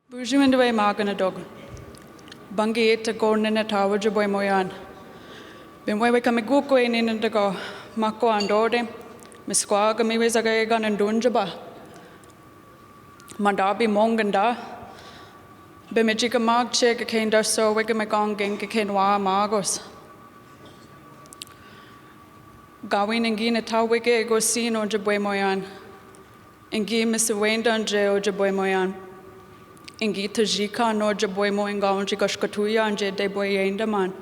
Bujuindwe Maganadog. Bungi to go Ninata, Ojibwe Moyan. Ben way we come a guko in the go, Mako and Dode, Misquaga Miwizagan and Dunjaba. Mandabi Monganda. Bemijika Mag Chig, a cane dust so Wigamagong, Genkakenwa Magos. Gawin and Gina Tawike go see no Ojibwe Moyan. And gi Mr. Wayne Dunje Ojibwe Moyan. Ingi tajika no Ojibwe mo inga onji kashkatuya anje deboye indaman.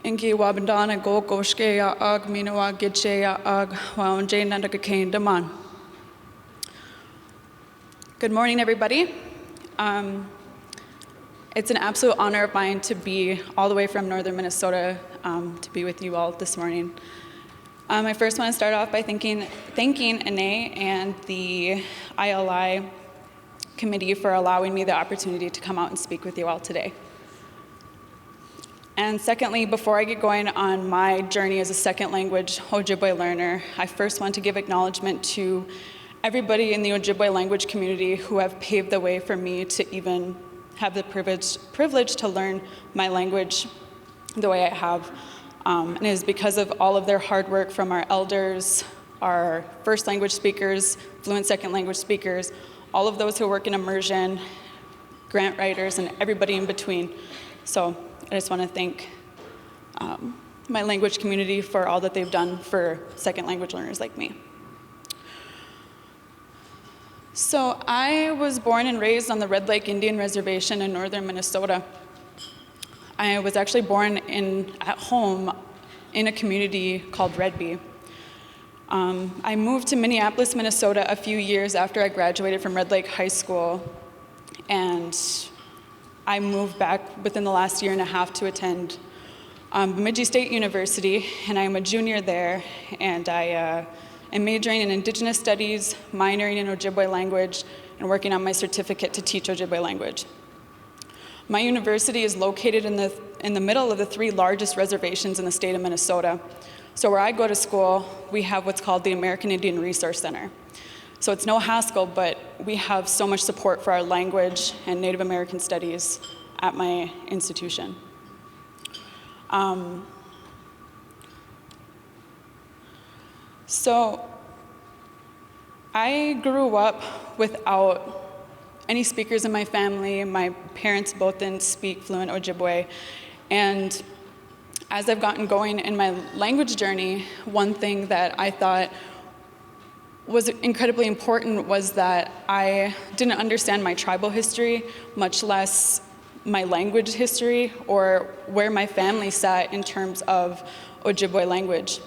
Ingi wabandana go goshke ya ag minawa gitche ya ag wa onje nandaka kaindaman. Good morning, everybody. It's an absolute honor of mine to be all the way from northern Minnesota to be with you all this morning. I first want to start off by thanking Ine and the ILI committee for allowing me the opportunity to come out and speak with you all today. And secondly, before I get going on my journey as a second language Ojibwe learner, I first want to give acknowledgement to everybody in the Ojibwe language community who have paved the way for me to even have the privilege to learn my language the way I have. And it is because of all of their hard work from our elders, our first language speakers, fluent second language speakers, all of those who work in immersion, grant writers, and everybody in between. So I just want to thank my language community for all that they've done for second language learners like me. So I was born and raised on the Red Lake Indian Reservation in northern Minnesota. I was actually born at home in a community called Redby. I moved to Minneapolis, Minnesota a few years after I graduated from Red Lake High School, and I moved back within the last year and a half to attend Bemidji State University, and I'm a junior there, and I am majoring in Indigenous studies, minoring in Ojibwe language, and working on my certificate to teach Ojibwe language. My university is located in the middle of the three largest reservations in the state of Minnesota. So where I go to school, we have what's called the American Indian Resource Center. So it's no Haskell, but we have so much support for our language and Native American studies at my institution. So I grew up without any speakers in my family. My parents both didn't speak fluent Ojibwe. And as I've gotten going in my language journey, one thing that I thought was incredibly important was that I didn't understand my tribal history, much less my language history or where my family sat in terms of Ojibwe language.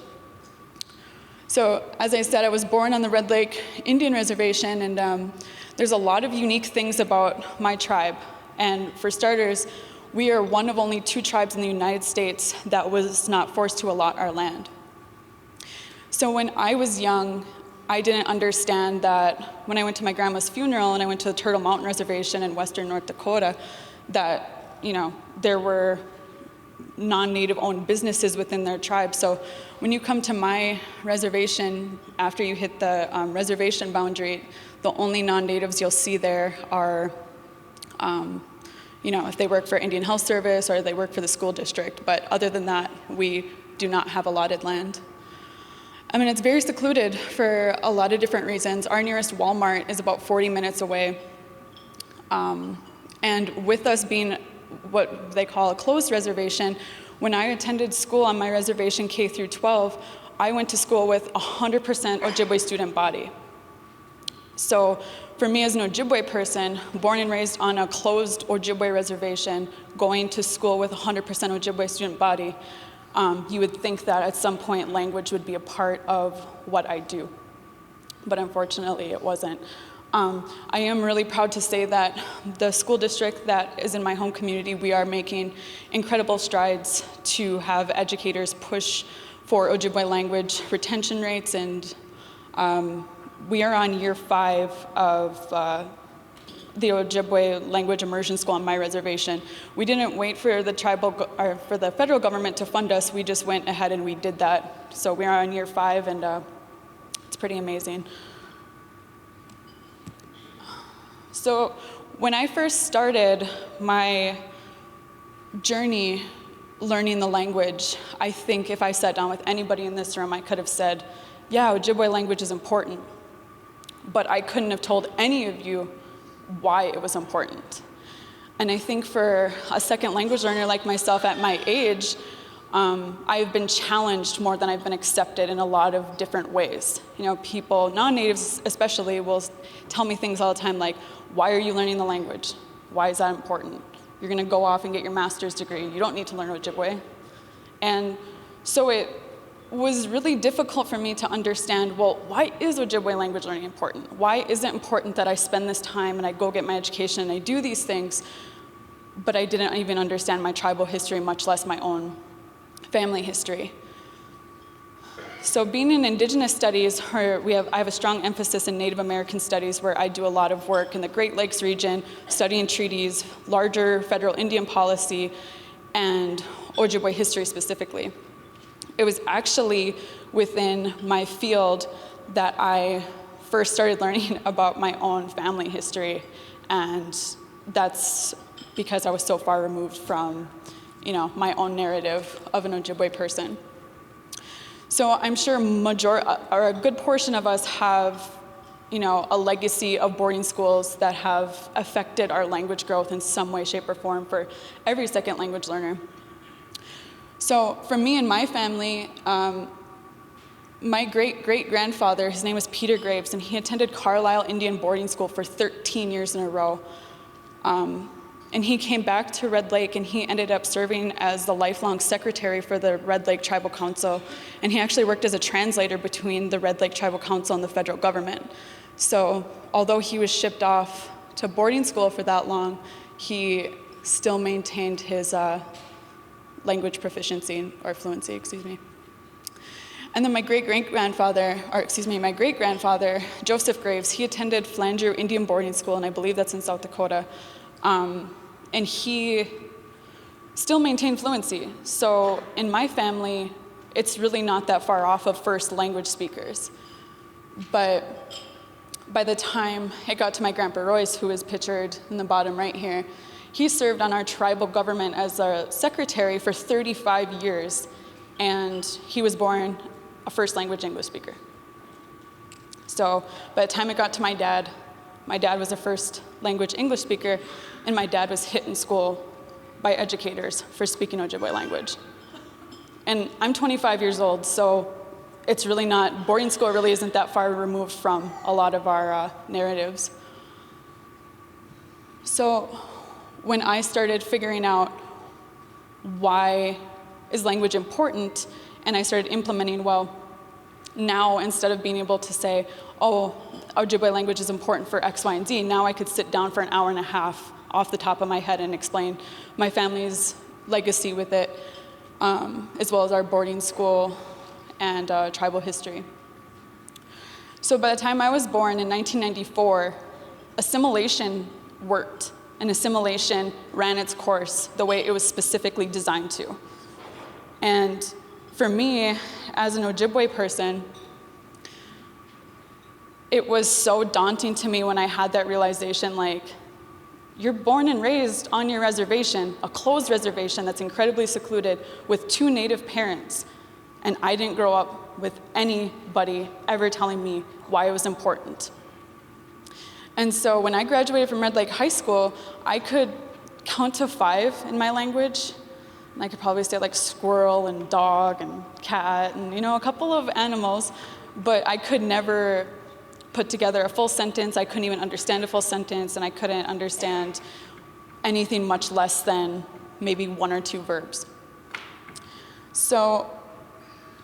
So as I said, I was born on the Red Lake Indian Reservation, and there's a lot of unique things about my tribe. And for starters, we are one of only 2 tribes in the United States that was not forced to allot our land. So when I was young, I didn't understand that when I went to my grandma's funeral and I went to the Turtle Mountain Reservation in western North Dakota, that, there were non-native owned businesses within their tribe. So when you come to my reservation, after you hit the reservation boundary, the only non-natives you'll see there are if they work for Indian Health Service or they work for the school district. But other than that, we do not have allotted land. I mean, it's very secluded for a lot of different reasons. Our nearest Walmart is about 40 minutes away. And with us being what they call a closed reservation, when I attended school on my reservation K through 12, I went to school with 100% Ojibwe student body. So for me as an Ojibwe person, born and raised on a closed Ojibwe reservation, going to school with 100% Ojibwe student body, you would think that at some point language would be a part of what I do. But unfortunately, it wasn't. I am really proud to say that the school district that is in my home community, we are making incredible strides to have educators push for Ojibwe language retention rates, and we are on year 5 of the Ojibwe language immersion school on my reservation. We didn't wait for the for the federal government to fund us. We just went ahead and we did that. So we are on year 5, and it's pretty amazing. So when I first started my journey learning the language, I think if I sat down with anybody in this room, I could have said, yeah, Ojibwe language is important, but I couldn't have told any of you why it was important. And I think for a second language learner like myself at my age, I've been challenged more than I've been accepted in a lot of different ways. You know, people, non-natives especially, will tell me things all the time like, why are you learning the language? Why is that important? You're gonna go off and get your master's degree. You don't need to learn Ojibwe. And so it was really difficult for me to understand, well, why is Ojibwe language learning important? Why is it important that I spend this time and I go get my education and I do these things, but I didn't even understand my tribal history, much less my own family history. So being in Indigenous studies, I have a strong emphasis in Native American studies where I do a lot of work in the Great Lakes region, studying treaties, larger federal Indian policy, and Ojibwe history specifically. It was actually within my field that I first started learning about my own family history, and that's because I was so far removed from, you know, my own narrative of an Ojibwe person. So I'm sure a good portion of us have, you know, a legacy of boarding schools that have affected our language growth in some way, shape, or form for every second language learner. So for me and my family, my great-great-grandfather, his name was Peter Graves, and he attended Carlisle Indian boarding school for 13 years in a row. And he came back to Red Lake, and he ended up serving as the lifelong secretary for the Red Lake Tribal Council. And he actually worked as a translator between the Red Lake Tribal Council and the federal government. So although he was shipped off to boarding school for that long, he still maintained his language proficiency, or fluency, excuse me. And then my great-grandfather, Joseph Graves, he attended Flandreau Indian boarding school, and I believe that's in South Dakota. And he still maintained fluency. So in my family, it's really not that far off of first language speakers. But by the time it got to my Grandpa Royce, who is pictured in the bottom right here, he served on our tribal government as a secretary for 35 years, and he was born a first language English speaker. So by the time it got to my dad was a first language English speaker, and my dad was hit in school by educators for speaking Ojibwe language. And I'm 25 years old, so it's really not, boarding school really isn't that far removed from a lot of our narratives. So when I started figuring out why is language important, and I started implementing, well, now instead of being able to say, oh, Ojibwe language is important for X, Y, and Z, now I could sit down for an hour and a half off the top of my head and explain my family's legacy with it, as well as our boarding school and tribal history. So by the time I was born in 1994, assimilation worked, and assimilation ran its course the way it was specifically designed to. And for me, as an Ojibwe person, it was so daunting to me when I had that realization, like, you're born and raised on your reservation, a closed reservation that's incredibly secluded with 2 Native parents, and I didn't grow up with anybody ever telling me why it was important. And so when I graduated from Red Lake High School, I could count to 5 in my language, and I could probably say like squirrel and dog and cat and, you know, a couple of animals, but I could never put together a full sentence. I couldn't even understand a full sentence, and I couldn't understand anything much less than maybe 1 or 2 verbs. So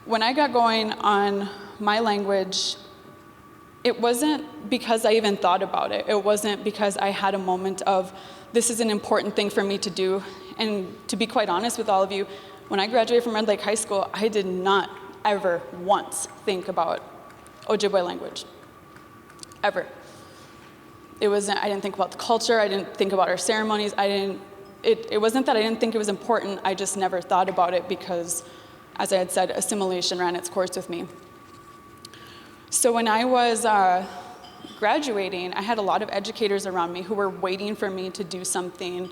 when I got going on my language, it wasn't because I even thought about it. It wasn't because I had a moment of, this is an important thing for me to do. And to be quite honest with all of you, when I graduated from Red Lake High School, I did not ever once think about Ojibwe language. Ever. I didn't think about the culture, I didn't think about our ceremonies, it wasn't that I didn't think it was important, I just never thought about it because, as I had said, assimilation ran its course with me. So when I was graduating, I had a lot of educators around me who were waiting for me to do something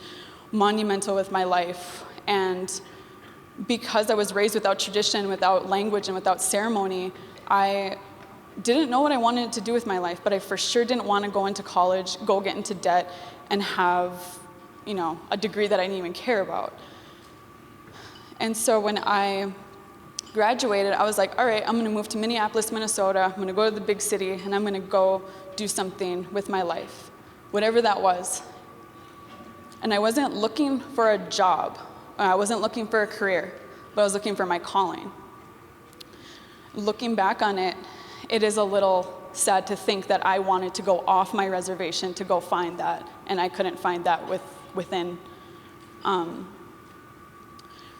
monumental with my life. And because I was raised without tradition, without language, and without ceremony, I didn't know what I wanted to do with my life, but I for sure didn't want to go into college, go get into debt, and have, a degree that I didn't even care about. And so when I graduated, I was like, all right, I'm going to move to Minneapolis, Minnesota. I'm going to go to the big city, and I'm going to go do something with my life, whatever that was. And I wasn't looking for a job. I wasn't looking for a career, but I was looking for my calling. Looking back on it, it is a little sad to think that I wanted to go off my reservation to go find that, and I couldn't find that within.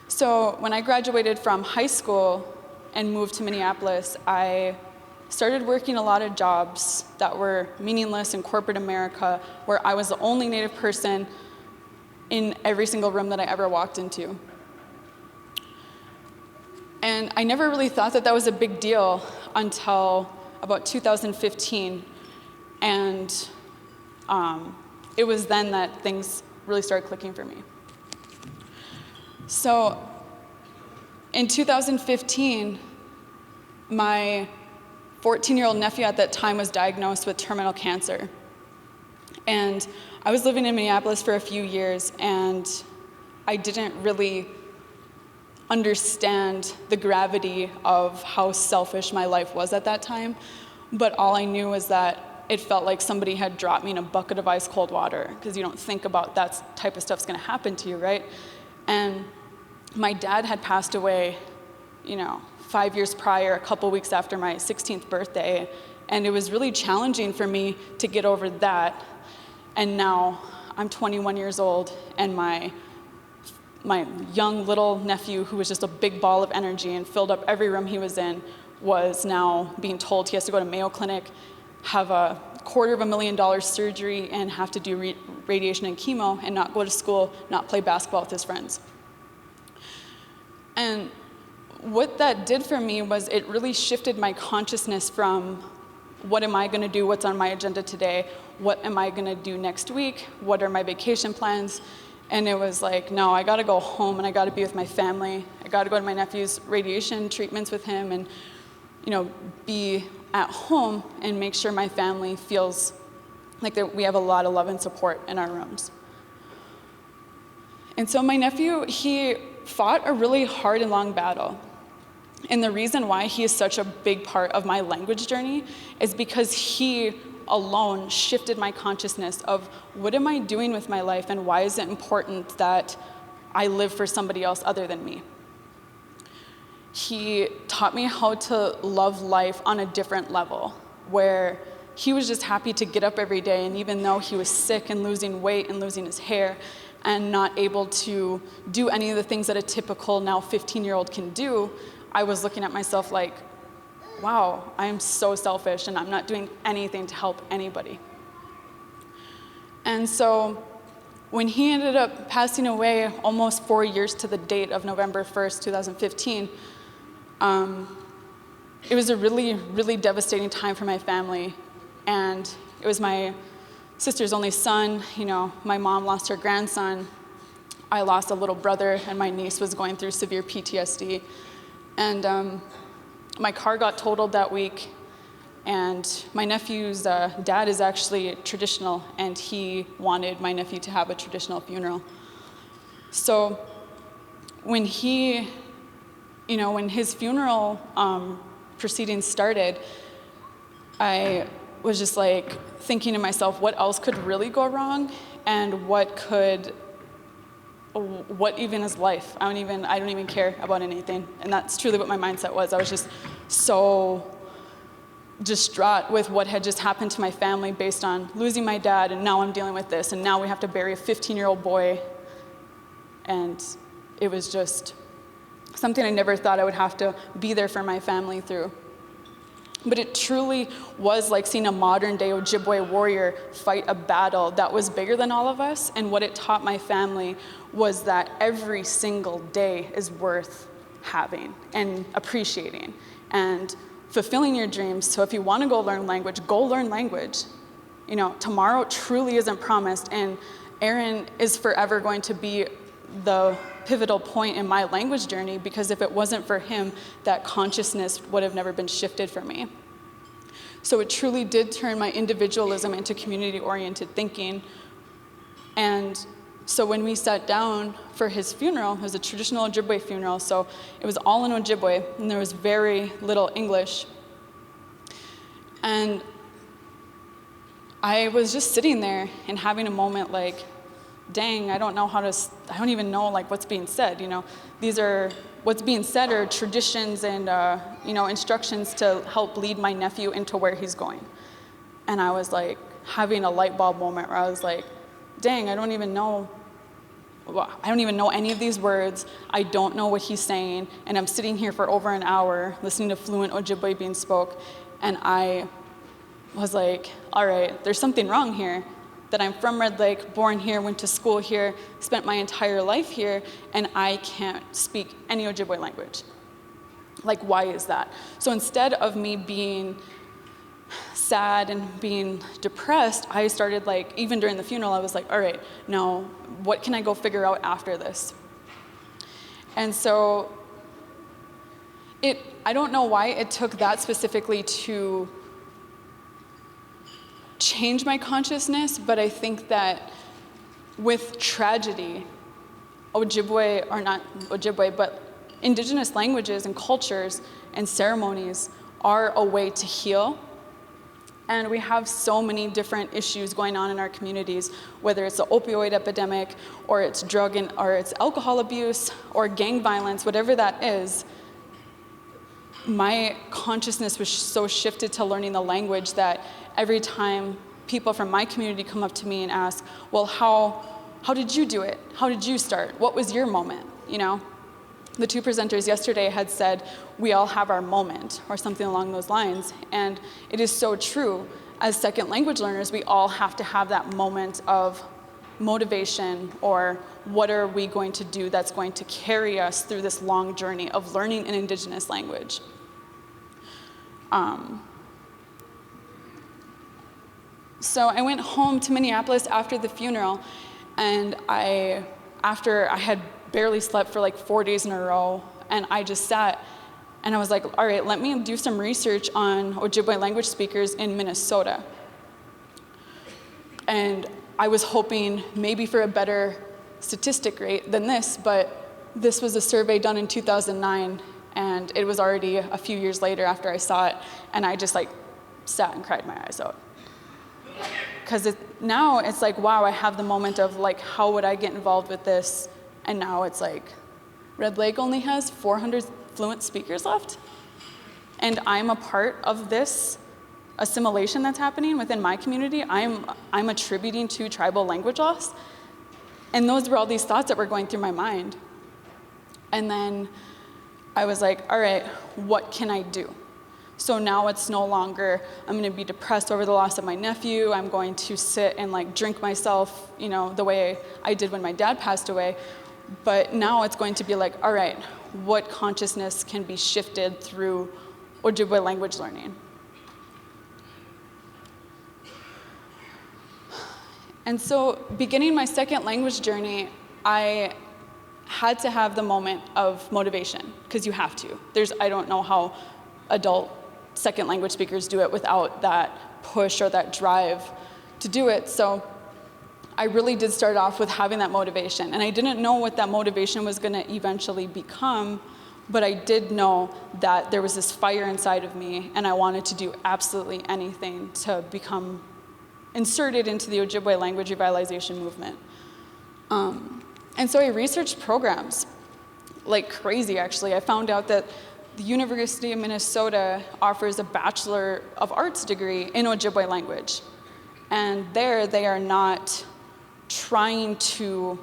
So when I graduated from high school and moved to Minneapolis, I started working a lot of jobs that were meaningless in corporate America, where I was the only Native person in every single room that I ever walked into. And I never really thought that that was a big deal until about 2015. And it was then that things really started clicking for me. So in 2015, my 14-year-old nephew at that time was diagnosed with terminal cancer. And I was living in Minneapolis for a few years, and I didn't really understand the gravity of how selfish my life was at that time. But all I knew was that it felt like somebody had dropped me in a bucket of ice cold water, because you don't think about that type of stuff's gonna happen to you, right? And my dad had passed away, 5 years prior, a couple weeks after my 16th birthday, and it was really challenging for me to get over that. And now I'm 21 years old, and my young little nephew, who was just a big ball of energy and filled up every room he was in, was now being told he has to go to Mayo Clinic, have a $250,000 surgery, and have to do radiation and chemo, and not go to school, not play basketball with his friends. And what that did for me was it really shifted my consciousness from what am I going to do, what's on my agenda today, what am I going to do next week, what are my vacation plans, and it was like, no, I got to go home and I got to be with my family. I got to go to my nephew's radiation treatments with him and, be at home and make sure my family feels like we have a lot of love and support in our rooms. And so my nephew, he fought a really hard and long battle. And the reason why he is such a big part of my language journey is because he alone shifted my consciousness of what am I doing with my life, and why is it important that I live for somebody else other than me. He taught me how to love life on a different level, where he was just happy to get up every day, and even though he was sick and losing weight and losing his hair and not able to do any of the things that a typical now 15-year-old can do, I was looking at myself like, wow, I am so selfish and I'm not doing anything to help anybody. And so when he ended up passing away almost 4 years to the date of November 1st, 2015, it was a really, really devastating time for my family. And it was my sister's only son. My mom lost her grandson. I lost a little brother, and my niece was going through severe PTSD. And my car got totaled that week, and my nephew's dad is actually traditional, and he wanted my nephew to have a traditional funeral. So when when his funeral proceedings started, I was just like thinking to myself, what else could really go wrong, and what even is life? I don't even care about anything. And that's truly what my mindset was. I was just so distraught with what had just happened to my family based on losing my dad, and now I'm dealing with this, and now we have to bury a 15-year-old boy. And it was just something I never thought I would have to be there for my family through. But it truly was like seeing a modern-day Ojibwe warrior fight a battle that was bigger than all of us. And what it taught my family was that every single day is worth having and appreciating. And fulfilling your dreams. So if you want to go learn language, go learn language. You know, tomorrow truly isn't promised, and Aaron is forever going to be the pivotal point in my language journey, because if it wasn't for him, that consciousness would have never been shifted for me. So it truly did turn my individualism into community-oriented thinking. And so when we sat down for his funeral, it was a traditional Ojibwe funeral, so it was all in Ojibwe, and there was very little English. And I was just sitting there and having a moment like, dang, I don't even know like what's being said, you know. What's being said are traditions and, instructions to help lead my nephew into where he's going. And I was like having a light bulb moment where I was like, dang, I don't even know any of these words. I don't know what he's saying. And I'm sitting here for over an hour listening to fluent Ojibwe being spoke. And I was like, all right, there's something wrong here. That I'm from Red Lake, born here, went to school here, spent my entire life here, and I can't speak any Ojibwe language. Like, why is that? So instead of me being sad and being depressed, I started like, even during the funeral, I was like, all right, now what can I go figure out after this? And so I don't know why it took that specifically to change my consciousness, but I think that with tragedy, Ojibwe, or not Ojibwe, but Indigenous languages and cultures and ceremonies are a way to heal. And we have so many different issues going on in our communities, whether it's the opioid epidemic, or it's or it's alcohol abuse, or gang violence, whatever that is. My consciousness was so shifted to learning the language that every time people from my community come up to me and ask, well, how did you do it? How did you start? What was your moment? You know, the two presenters yesterday had said, we all have our moment, or something along those lines. And it is so true. As second language learners, we all have to have that moment of motivation, or what are we going to do that's going to carry us through this long journey of learning an Indigenous language. So I went home to Minneapolis after the funeral, and after I had barely slept for like 4 days in a row, and I just sat and I was like, all right, let me do some research on Ojibwe language speakers in Minnesota. And I was hoping maybe for a better statistic rate than this, but this was a survey done in 2009, and it was already a few years later after I saw it, and I just like sat and cried my eyes out. Because now it's like, wow, I have the moment of like, how would I get involved with this? And now it's like, Red Lake only has 400 fluent speakers left, and I'm a part of this assimilation that's happening within my community. I'm attributing to tribal language loss. And those were all these thoughts that were going through my mind. And then I was like, all right, what can I do? So now it's no longer, I'm going to be depressed over the loss of my nephew. I'm going to sit and like drink myself, you know, the way I did when my dad passed away. But now it's going to be like, all right, what consciousness can be shifted through Ojibwe language learning? And so beginning my second language journey, I had to have the moment of motivation, because you have to. I don't know how adult second language speakers do it without that push or that drive to do it. So I really did start off with having that motivation. And I didn't know what that motivation was going to eventually become, but I did know that there was this fire inside of me, and I wanted to do absolutely anything to become inserted into the Ojibwe language revitalization movement. And so I researched programs like crazy, actually. I found out that the University of Minnesota offers a Bachelor of Arts degree in Ojibwe language. And there they are not trying to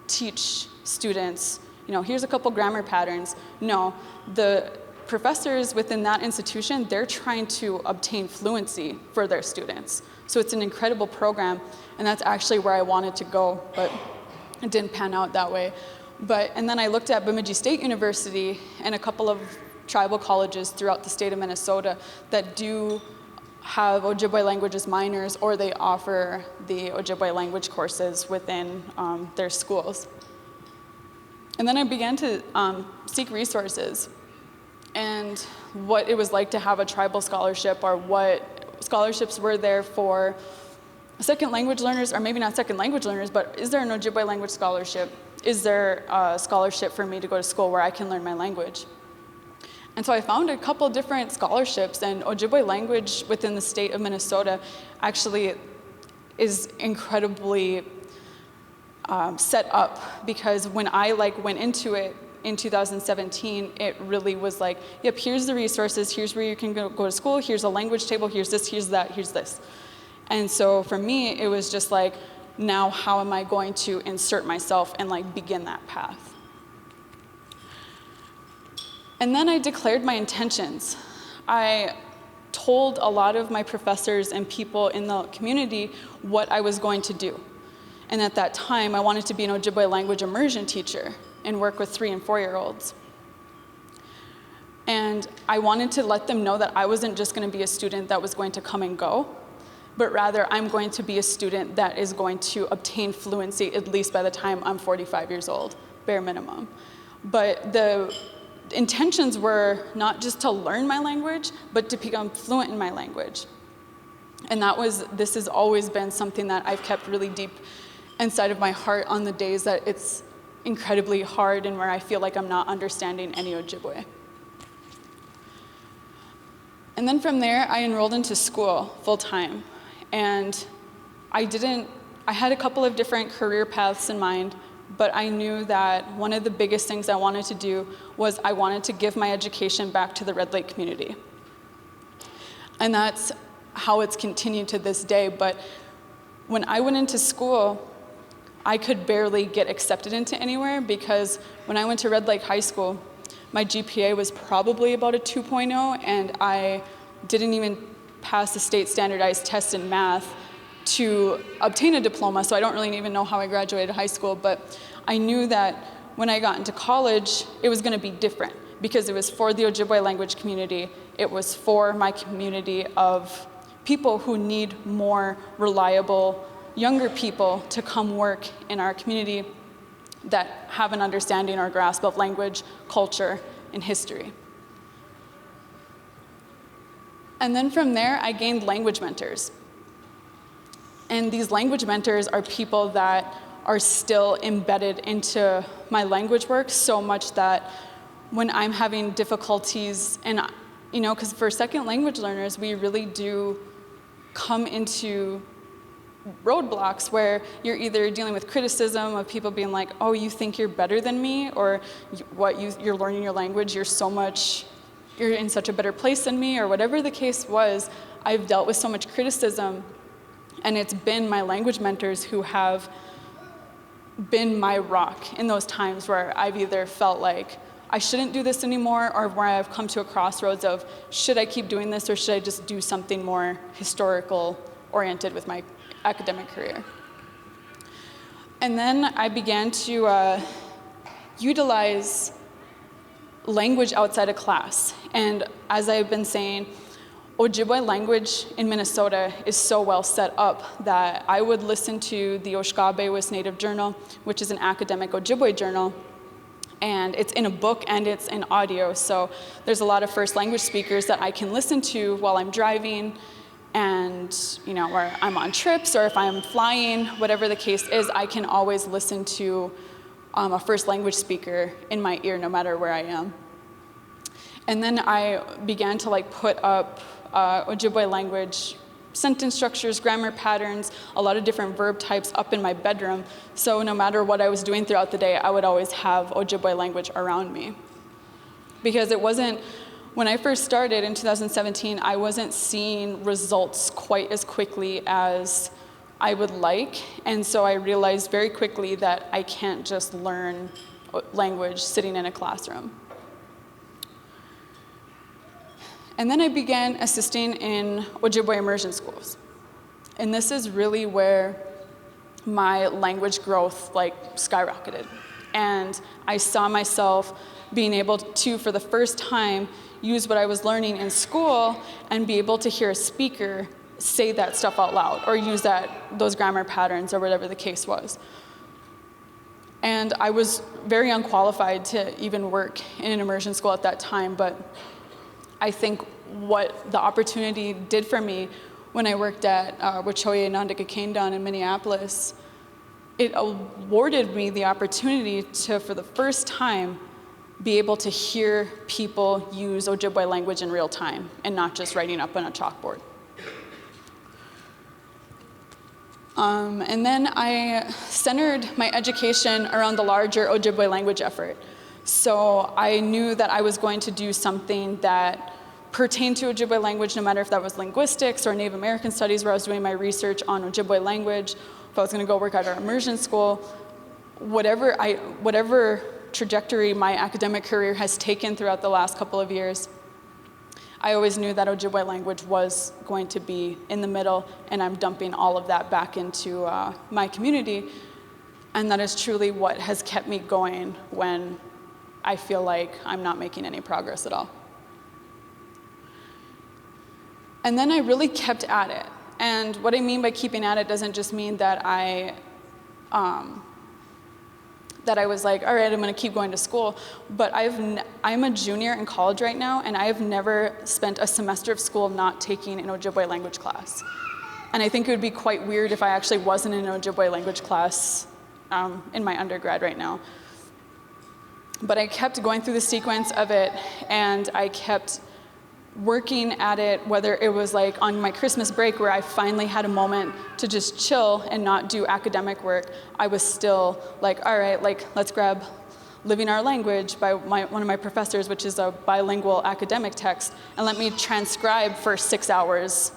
teach students, you know, here's a couple grammar patterns. No, the professors within that institution, they're trying to obtain fluency for their students. So it's an incredible program, and that's actually where I wanted to go, but it didn't pan out that way. And then I looked at Bemidji State University, and a couple of tribal colleges throughout the state of Minnesota that do have Ojibwe language as minors, or they offer the Ojibwe language courses within their schools. And then I began to seek resources and what it was like to have a tribal scholarship, or what scholarships were there for second language learners, or maybe not second language learners, but is there an Ojibwe language scholarship? Is there a scholarship for me to go to school where I can learn my language? And so I found a couple different scholarships, and Ojibwe language within the state of Minnesota actually is incredibly set up, because when I went into it in 2017, it really was like, yep, here's the resources, here's where you can go to school, here's a language table, here's this, here's that, here's this. And so for me, it was just like, now how am I going to insert myself and begin that path? And then I declared my intentions. I told a lot of my professors and people in the community what I was going to do. And at that time, I wanted to be an Ojibwe language immersion teacher and work with 3- and 4-year-olds. And I wanted to let them know that I wasn't just going to be a student that was going to come and go, but rather I'm going to be a student that is going to obtain fluency at least by the time I'm 45 years old, bare minimum. But the intentions were not just to learn my language, but to become fluent in my language. And this has always been something that I've kept really deep inside of my heart on the days that it's incredibly hard and where I feel like I'm not understanding any Ojibwe. And then from there, I enrolled into school full-time. And I had a couple of different career paths in mind, but I knew that one of the biggest things I wanted to do was I wanted to give my education back to the Red Lake community. And that's how it's continued to this day. But when I went into school, I could barely get accepted into anywhere, because when I went to Red Lake High School, my GPA was probably about a 2.0, and I didn't even pass the state standardized test in math to obtain a diploma, so I don't really even know how I graduated high school, but I knew that when I got into college, it was going to be different, because it was for the Ojibwe language community. It was for my community of people who need more reliable younger people to come work in our community that have an understanding or grasp of language, culture, and history. And then from there, I gained language mentors. And these language mentors are people that are still embedded into my language work so much that when I'm having difficulties, and because for second language learners, we really do come into roadblocks where you're either dealing with criticism of people being like, oh, you think you're better than me, or you're learning your language, you're in such a better place than me, or whatever the case was. I've dealt with so much criticism, and it's been my language mentors who have been my rock in those times where I've either felt like I shouldn't do this anymore, or where I've come to a crossroads of, should I keep doing this, or should I just do something more historical oriented with my academic career? And then I began to utilize language outside of class. And as I've been saying, Ojibwe language in Minnesota is so well set up that I would listen to the Oshkosh Native Journal, which is an academic Ojibwe journal, and it's in a book and it's in audio. So there's a lot of first language speakers that I can listen to while I'm driving, and where I'm on trips, or if I'm flying, whatever the case is, I can always listen to a first language speaker in my ear no matter where I am. And then I began to put up Ojibwe language sentence structures, grammar patterns, a lot of different verb types up in my bedroom. So no matter what I was doing throughout the day, I would always have Ojibwe language around me. Because it wasn't, when I first started in 2017, I wasn't seeing results quite as quickly as I would like. And so I realized very quickly that I can't just learn language sitting in a classroom. And then I began assisting in Ojibwe Immersion Schools. And this is really where my language growth skyrocketed. And I saw myself being able to, for the first time, use what I was learning in school and be able to hear a speaker say that stuff out loud or use those grammar patterns or whatever the case was. And I was very unqualified to even work in an immersion school at that time, but I think what the opportunity did for me when I worked at Wachoye Nandikakendan in Minneapolis, it awarded me the opportunity to, for the first time, be able to hear people use Ojibwe language in real time and not just writing up on a chalkboard. And then I centered my education around the larger Ojibwe language effort. So I knew that I was going to do something that pertained to Ojibwe language, no matter if that was linguistics or Native American studies, where I was doing my research on Ojibwe language, if I was going to go work at our immersion school, whatever trajectory my academic career has taken throughout the last couple of years, I always knew that Ojibwe language was going to be in the middle, and I'm dumping all of that back into my community. And that is truly what has kept me going when I feel like I'm not making any progress at all. And then I really kept at it. And what I mean by keeping at it doesn't just mean that I was like, all right, I'm going to keep going to school. But I'm a junior in college right now, and I have never spent a semester of school not taking an Ojibwe language class. And I think it would be quite weird if I actually wasn't in an Ojibwe language class in my undergrad right now. But I kept going through the sequence of it, and I kept working at it, whether it was like on my Christmas break where I finally had a moment to just chill and not do academic work. I was still like, all right, like let's grab Living Our Language by one of my professors, which is a bilingual academic text, and let me transcribe for 6 hours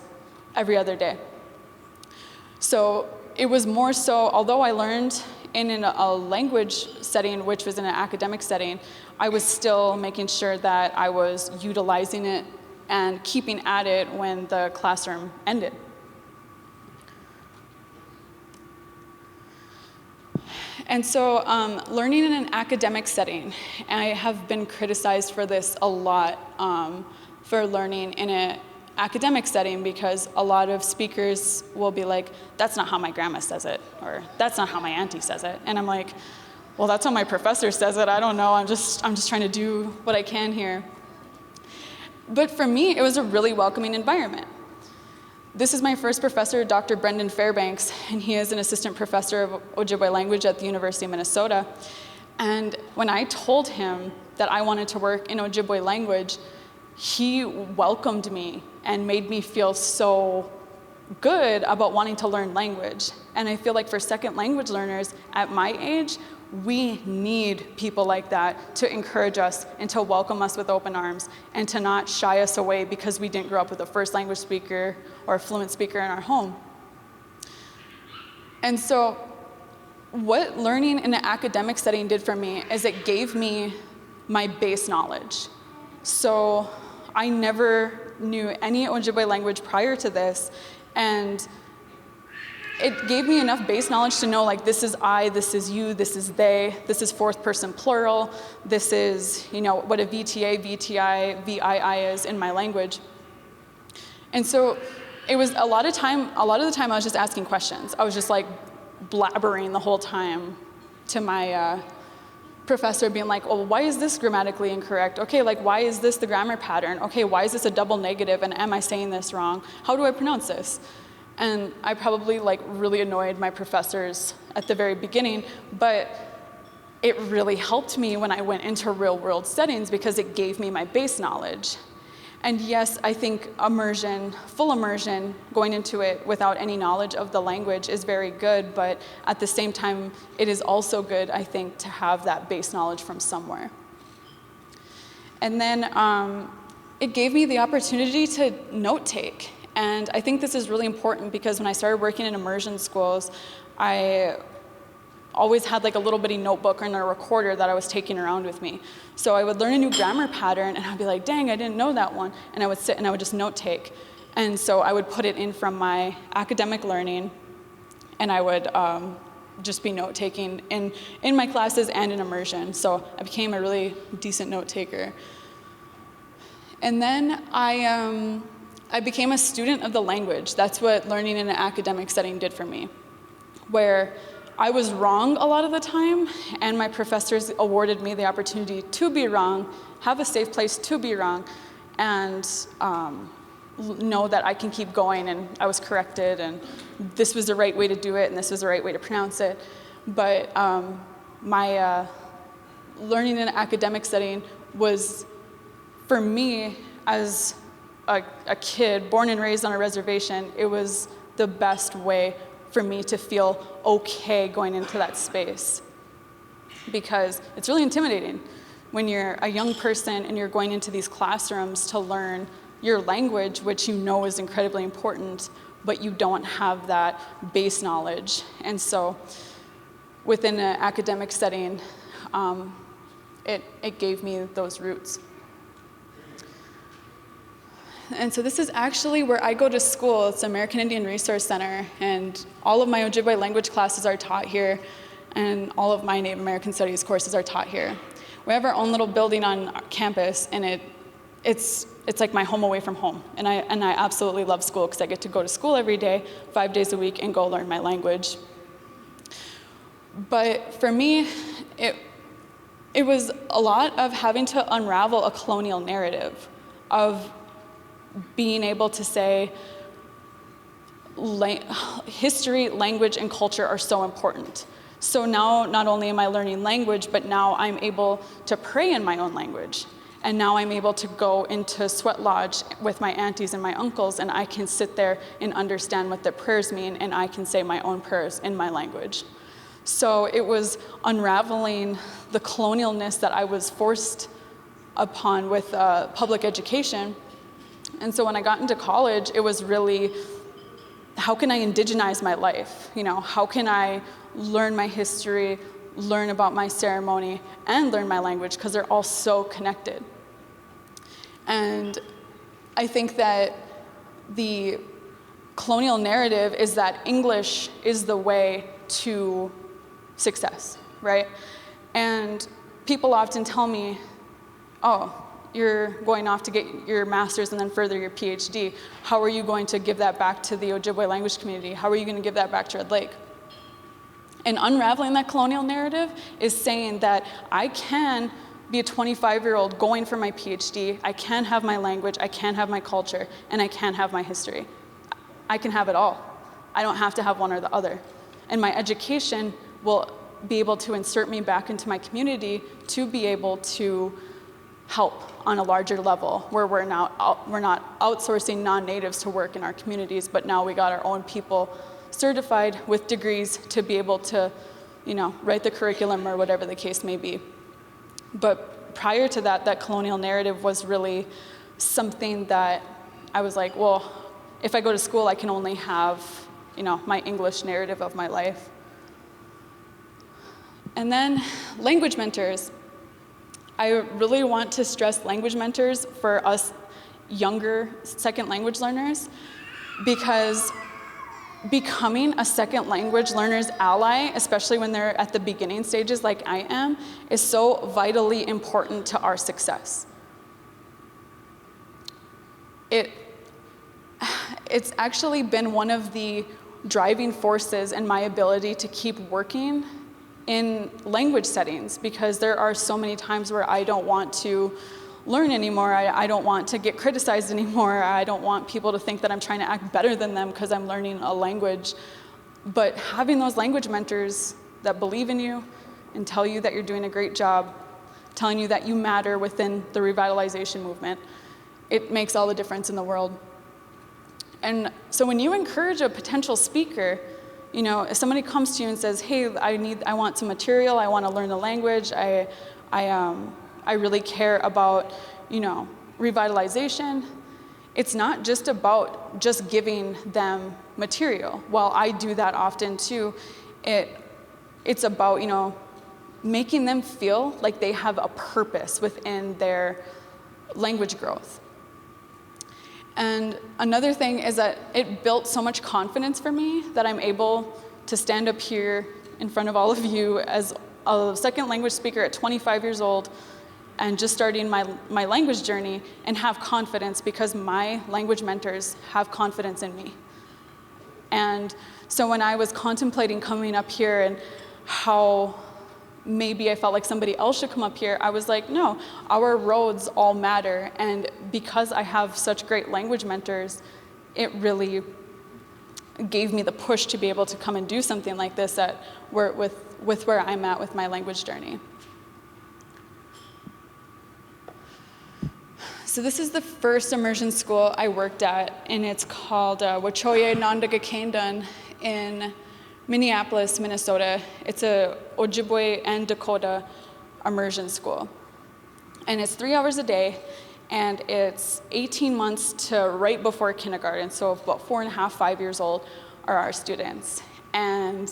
every other day. So it was more so, although I learned in a language setting, which was in an academic setting, I was still making sure that I was utilizing it and keeping at it when the classroom ended. And so learning in an academic setting, I have been criticized for this a lot, for learning in an academic setting, because a lot of speakers will be like, that's not how my grandma says it, or that's not how my auntie says it. And I'm like, well, that's how my professor says it. I don't know, I'm just trying to do what I can here. But for me, it was a really welcoming environment. This is my first professor, Dr. Brendan Fairbanks, and he is an assistant professor of Ojibwe language at the University of Minnesota. And when I told him that I wanted to work in Ojibwe language, he welcomed me and made me feel so good about wanting to learn language. And I feel like for second language learners at my age, we need people like that to encourage us and to welcome us with open arms and to not shy us away because we didn't grow up with a first language speaker or a fluent speaker in our home. And so what learning in an academic setting did for me is it gave me my base knowledge. So I never knew any Ojibwe language prior to this, and it gave me enough base knowledge to know, like, this is I, this is you, this is they, this is fourth person plural, this is, you know, what a VTA, VTI, VII is in my language. And so it was a lot of the time I was just asking questions. I was just like blabbering the whole time to my professor, being like, oh, why is this grammatically incorrect? Okay, like, why is this the grammar pattern? Okay, why is this a double negative, and am I saying this wrong? How do I pronounce this? And I probably like really annoyed my professors at the very beginning, but it really helped me when I went into real world settings because it gave me my base knowledge. And yes, I think immersion, full immersion, going into it without any knowledge of the language is very good, but at the same time, it is also good, I think, to have that base knowledge from somewhere. And then it gave me the opportunity to note take. And I think this is really important because when I started working in immersion schools, I always had like a little bitty notebook and a recorder that I was taking around with me. So I would learn a new grammar pattern and I'd be like, dang, I didn't know that one. And I would sit and I would just note take. And so I would put it in from my academic learning, and I would just be note-taking in my classes and in immersion. So I became a really decent note-taker. And then I became a student of the language. That's what learning in an academic setting did for me, where I was wrong a lot of the time, and my professors awarded me the opportunity to be wrong, have a safe place to be wrong, and know that I can keep going, and I was corrected, and this was the right way to do it, and this was the right way to pronounce it. But my learning in an academic setting was, for me, as a kid born and raised on a reservation, it was the best way for me to feel okay going into that space. Because it's really intimidating when you're a young person and you're going into these classrooms to learn your language, which you know is incredibly important, but you don't have that base knowledge. And so within an academic setting, it gave me those roots. And so this is actually where I go to school. It's American Indian Resource Center, and all of my Ojibwe language classes are taught here, and all of my Native American Studies courses are taught here. We have our own little building on campus, and it's like my home away from home. And I absolutely love school because I get to go to school every day, 5 days a week, and go learn my language. But for me, it was a lot of having to unravel a colonial narrative of being able to say history, language, and culture are so important. So now not only am I learning language, but now I'm able to pray in my own language. And now I'm able to go into sweat lodge with my aunties and my uncles, and I can sit there and understand what the prayers mean, and I can say my own prayers in my language. So it was unraveling the colonialness that I was forced upon with public education. And so when I got into college, it was really, how can I indigenize my life? You know, how can I learn my history, learn about my ceremony, and learn my language, because they're all so connected. And I think that the colonial narrative is that English is the way to success, right? And people often tell me, oh, you're going off to get your master's and then further your PhD. How are you going to give that back to the Ojibwe language community? How are you going to give that back to Red Lake? And unraveling that colonial narrative is saying that I can be a 25-year-old going for my PhD, I can have my language, I can have my culture, and I can have my history. I can have it all. I don't have to have one or the other. And my education will be able to insert me back into my community to be able to help on a larger level, where we're not outsourcing non-natives to work in our communities, but now we got our own people certified with degrees to be able to, you know, write the curriculum or whatever the case may be. But prior to that, that colonial narrative was really something that I was like, well, if I go to school, I can only have, you know, my English narrative of my life. And then language mentors. I really want to stress language mentors for us younger second language learners, because becoming a second language learner's ally, especially when they're at the beginning stages like I am, is so vitally important to our success. It's actually been one of the driving forces in my ability to keep working in language settings, because there are so many times where I don't want to learn anymore. I don't want to get criticized anymore. I don't want people to think that I'm trying to act better than them because I'm learning a language. But having those language mentors that believe in you and tell you that you're doing a great job, telling you that you matter within the revitalization movement, it makes all the difference in the world. And so when you encourage a potential speaker, you know, if somebody comes to you and says, hey, I want some material, I want to learn the language, I really care about, you know, revitalization, it's not just about just giving them material. While I do that often too, it's about, you know, making them feel like they have a purpose within their language growth. And another thing is that it built so much confidence for me that I'm able to stand up here in front of all of you as a second language speaker at 25 years old and just starting my language journey and have confidence because my language mentors have confidence in me. And so when I was contemplating coming up here and how maybe I felt like somebody else should come up here, I was like, no, our roads all matter. And because I have such great language mentors, it really gave me the push to be able to come and do something like this with where I'm at with my language journey. So this is the first immersion school I worked at, and it's called Wachoye Nandagakendan in Minneapolis, Minnesota. It's a Ojibwe and Dakota immersion school. And it's 3 hours a day, and it's 18 months to right before kindergarten, so about 4.5, 5 years old are our students. And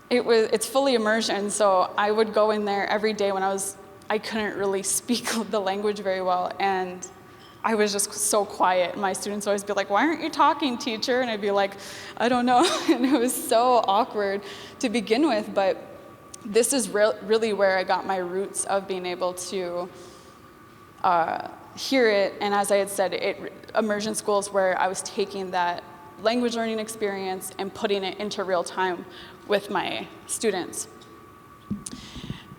it's fully immersion, so I would go in there every day when I couldn't really speak the language very well, and I was just so quiet. My students always be like, why aren't you talking, teacher? And I'd be like, I don't know. And it was so awkward to begin with, but this is really where I got my roots of being able to hear it. And as I had said, immersion schools where I was taking that language learning experience and putting it into real time with my students.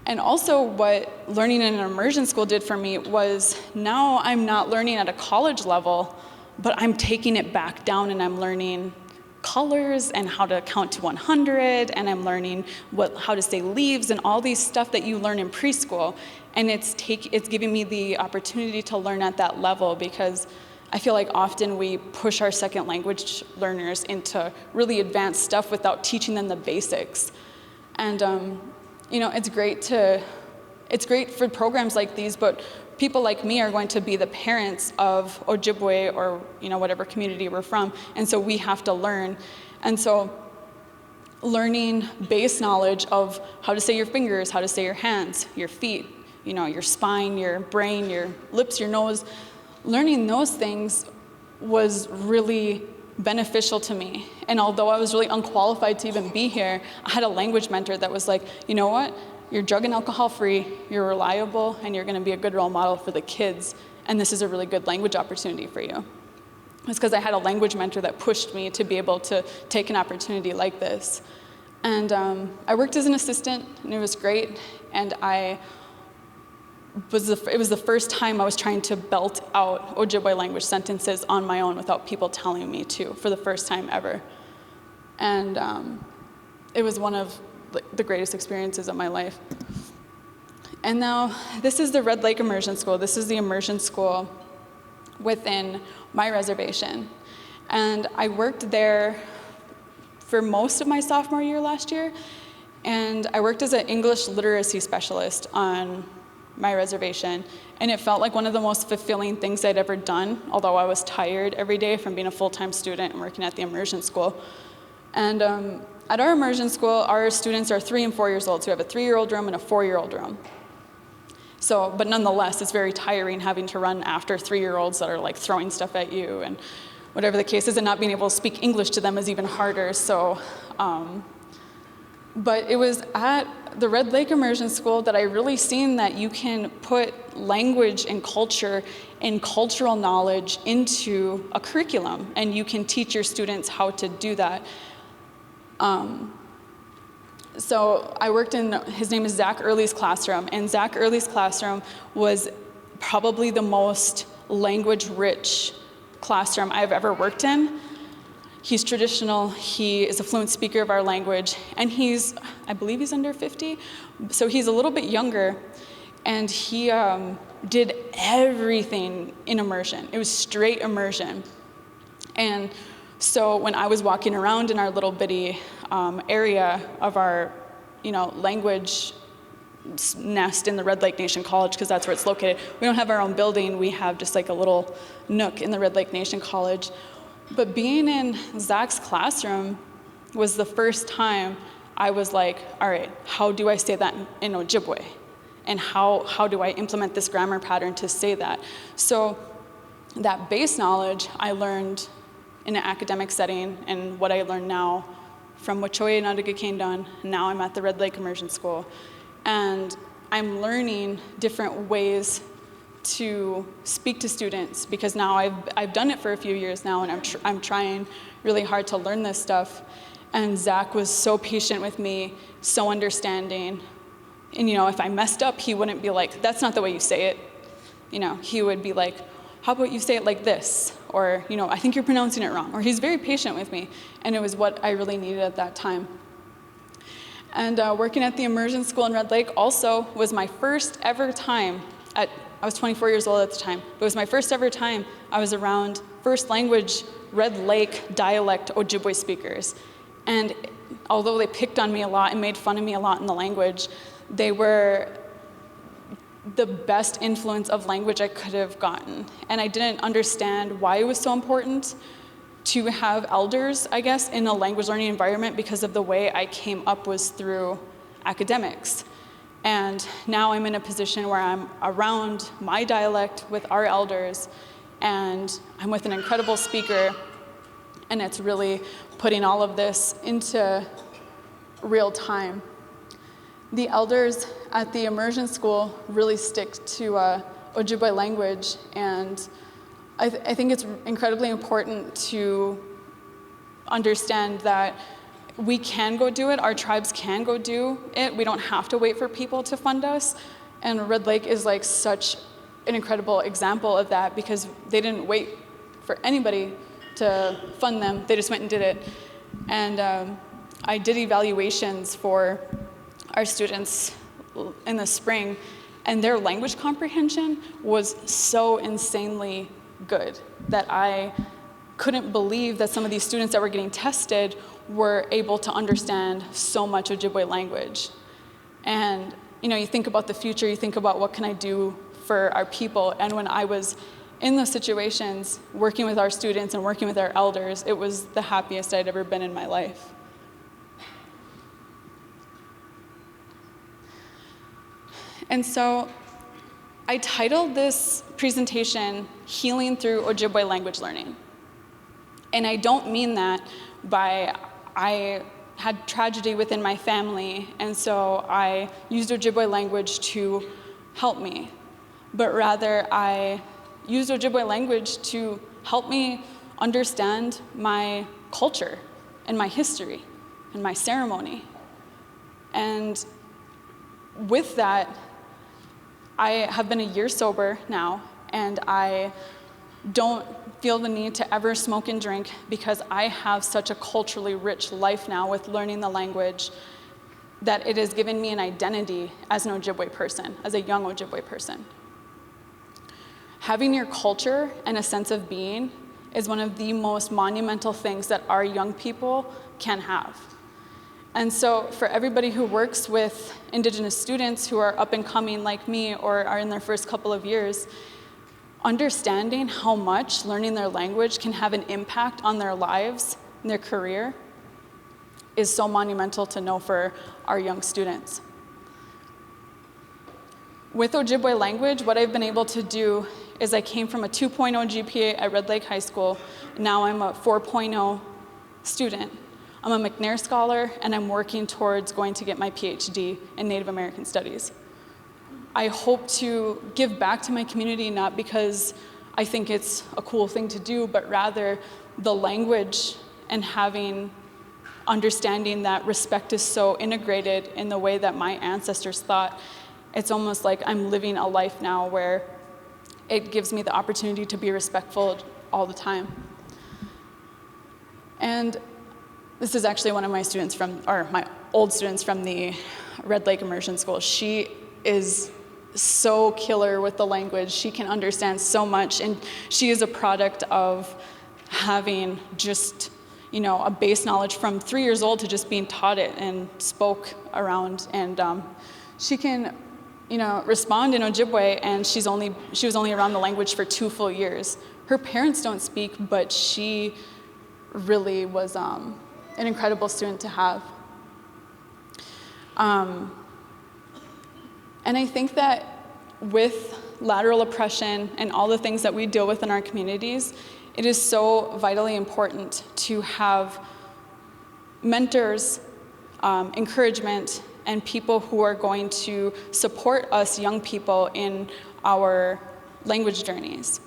And also what learning in an immersion school did for me was now I'm not learning at a college level, but I'm taking it back down and I'm learning colors and how to count to 100, and I'm learning how to say leaves and all these stuff that you learn in preschool. And it's giving me the opportunity to learn at that level, because I feel like often we push our second language learners into really advanced stuff without teaching them the basics. And it's great for programs like these, but people like me are going to be the parents of Ojibwe or whatever community we're from, and so we have to learn. And so learning base knowledge of how to say your fingers, how to say your hands, your feet, your spine, your brain, your lips, your nose, learning those things was really beneficial to me. And although I was really unqualified to even be here, I had a language mentor that was like, you know what? You're drug and alcohol free, you're reliable, and you're going to be a good role model for the kids, and this is a really good language opportunity for you. It's because I had a language mentor that pushed me to be able to take an opportunity like this. And I worked as an assistant, and it was great, and it was the first time I was trying to belt out Ojibwe language sentences on my own without people telling me to, for the first time ever. And it was one of the greatest experiences of my life. And now, this is the Red Lake Immersion School. This is the immersion school within my reservation. And I worked there for most of my sophomore year last year, and I worked as an English literacy specialist on my reservation, and it felt like one of the most fulfilling things I'd ever done, although I was tired every day from being a full-time student and working at the immersion school. And at our immersion school, our students are 3 and 4 years old, so we have a 3-year-old room and a 4-year-old room. So, but nonetheless, it's very tiring having to run after 3-year-olds that are like throwing stuff at you and whatever the case is, and not being able to speak English to them is even harder. So, but it was at the Red Lake Immersion School that I really seen that you can put language and culture and cultural knowledge into a curriculum, and you can teach your students how to do that. So I worked in, his name is Zach Early's classroom, and Zach Early's classroom was probably the most language-rich classroom I've ever worked in. He's traditional, he is a fluent speaker of our language, and I believe he's under 50, so he's a little bit younger, and he did everything in immersion. It was straight immersion. And so when I was walking around in our little bitty area of our, language nest in the Red Lake Nation College, because that's where it's located. We don't have our own building. We have just like a little nook in the Red Lake Nation College. But being in Zach's classroom was the first time I was like, all right, how do I say that in Ojibwe? And how do I implement this grammar pattern to say that? So that base knowledge I learned in an academic setting, and what I learn now from Wachoye Nadaga, and now I'm at the Red Lake Immersion School. And I'm learning different ways to speak to students, because now I've done it for a few years now, and I'm trying really hard to learn this stuff. And Zach was so patient with me, so understanding. And if I messed up, he wouldn't be like, "That's not the way you say it." He would be like, "How about you say it like this?" Or, "I think you're pronouncing it wrong." Or he's very patient with me, and it was what I really needed at that time. And working at the Immersion School in Red Lake also was my first ever time I was 24 years old at the time. It was my first ever time I was around first language Red Lake dialect Ojibwe speakers. And although they picked on me a lot and made fun of me a lot in the language, they were the best influence of language I could have gotten. And I didn't understand why it was so important to have elders, I guess, in a language learning environment, because of the way I came up was through academics. And now I'm in a position where I'm around my dialect with our elders, and I'm with an incredible speaker, and it's really putting all of this into real time. The elders at the Immersion School really stick to Ojibwe language, and I think it's incredibly important to understand that we can go do it, our tribes can go do it. We don't have to wait for people to fund us. And Red Lake is like such an incredible example of that, because they didn't wait for anybody to fund them, they just went and did it. And I did evaluations for our students in the spring, and their language comprehension was so insanely good that I couldn't believe that some of these students that were getting tested were able to understand so much Ojibwe language. And you think about the future, you think about what can I do for our people, and when I was in those situations, working with our students and working with our elders, it was the happiest I'd ever been in my life. And so I titled this presentation, "Healing Through Ojibwe Language Learning." And I don't mean that by I had tragedy within my family, and so I used Ojibwe language to help me. But rather, I used Ojibwe language to help me understand my culture and my history and my ceremony. And with that, I have been a year sober now, and I don't feel the need to ever smoke and drink, because I have such a culturally rich life now with learning the language, that it has given me an identity as an Ojibwe person, as a young Ojibwe person. Having your culture and a sense of being is one of the most monumental things that our young people can have. And so for everybody who works with Indigenous students who are up and coming like me, or are in their first couple of years, understanding how much learning their language can have an impact on their lives and their career is so monumental to know for our young students. With Ojibwe language, what I've been able to do is I came from a 2.0 GPA at Red Lake High School. Now I'm a 4.0 student. I'm a McNair Scholar, and I'm working towards going to get my PhD in Native American Studies. I hope to give back to my community, not because I think it's a cool thing to do, but rather the language and understanding that respect is so integrated in the way that my ancestors thought. It's almost like I'm living a life now where it gives me the opportunity to be respectful all the time. And this is actually one of my students my old students from the Red Lake Immersion School. She is so killer with the language. She can understand so much, and she is a product of having just, a base knowledge from 3 years old to just being taught it and spoke around. And she can, respond in Ojibwe, and she was only around the language for 2 full years. Her parents don't speak, but she really was an incredible student to have. And I think that with lateral oppression and all the things that we deal with in our communities, it is so vitally important to have mentors, encouragement, and people who are going to support us young people in our language journeys.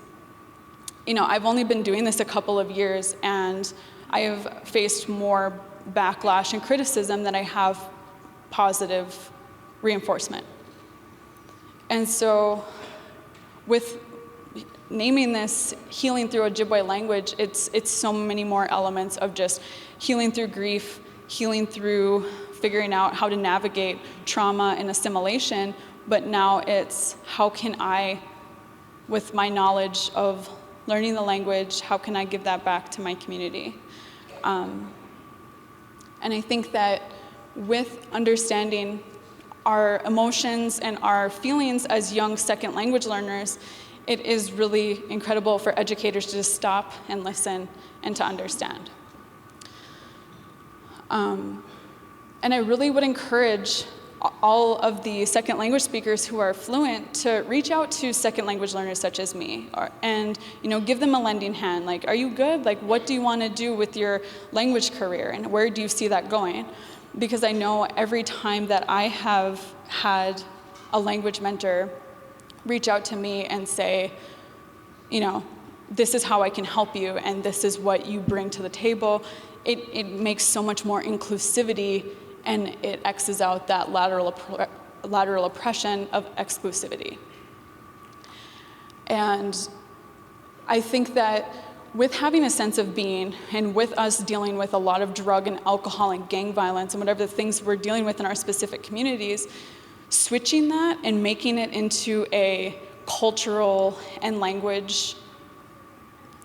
You know, I've only been doing this a couple of years, and I have faced more backlash and criticism than I have positive reinforcement. And so with naming this Healing Through Ojibwe Language, it's so many more elements of just healing through grief, healing through figuring out how to navigate trauma and assimilation, but now it's how can I, with my knowledge of learning the language, how can I give that back to my community? And I think that with understanding our emotions and our feelings as young second language learners, it is really incredible for educators to just stop and listen and to understand. And I really would encourage all of the second language speakers who are fluent to reach out to second language learners such as me, and give them a lending hand. Like, are you good? Like, what do you want to do with your language career, and where do you see that going? Because I know every time that I have had a language mentor reach out to me and say, this is how I can help you, and this is what you bring to the table, it makes so much more inclusivity, and it X's out that lateral oppression of exclusivity. And I think that with having a sense of being, and with us dealing with a lot of drug and alcohol and gang violence and whatever the things we're dealing with in our specific communities, switching that and making it into a cultural and language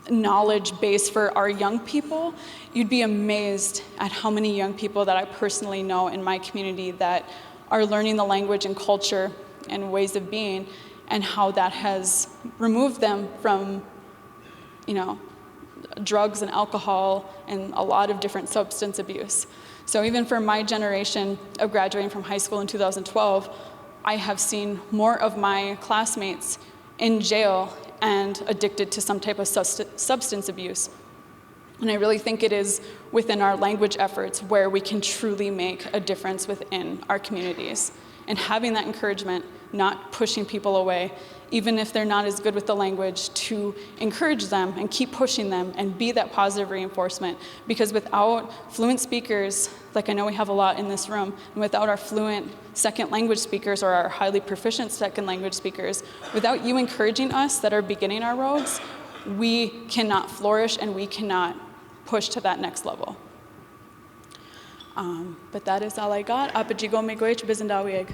knowledge base for our young people, you'd be amazed at how many young people that I personally know in my community that are learning the language and culture and ways of being, and how that has removed them from, drugs and alcohol and a lot of different substance abuse. So even for my generation of graduating from high school in 2012, I have seen more of my classmates in jail and addicted to some type of substance abuse. And I really think it is within our language efforts where we can truly make a difference within our communities. And having that encouragement, not pushing people away, even if they're not as good with the language, to encourage them and keep pushing them and be that positive reinforcement. Because without fluent speakers, like I know we have a lot in this room, and without our fluent second language speakers or our highly proficient second language speakers, without you encouraging us that are beginning our roads, we cannot flourish and we cannot push to that next level. But that is all I got. Apajigo Miigwech Bizendawieg.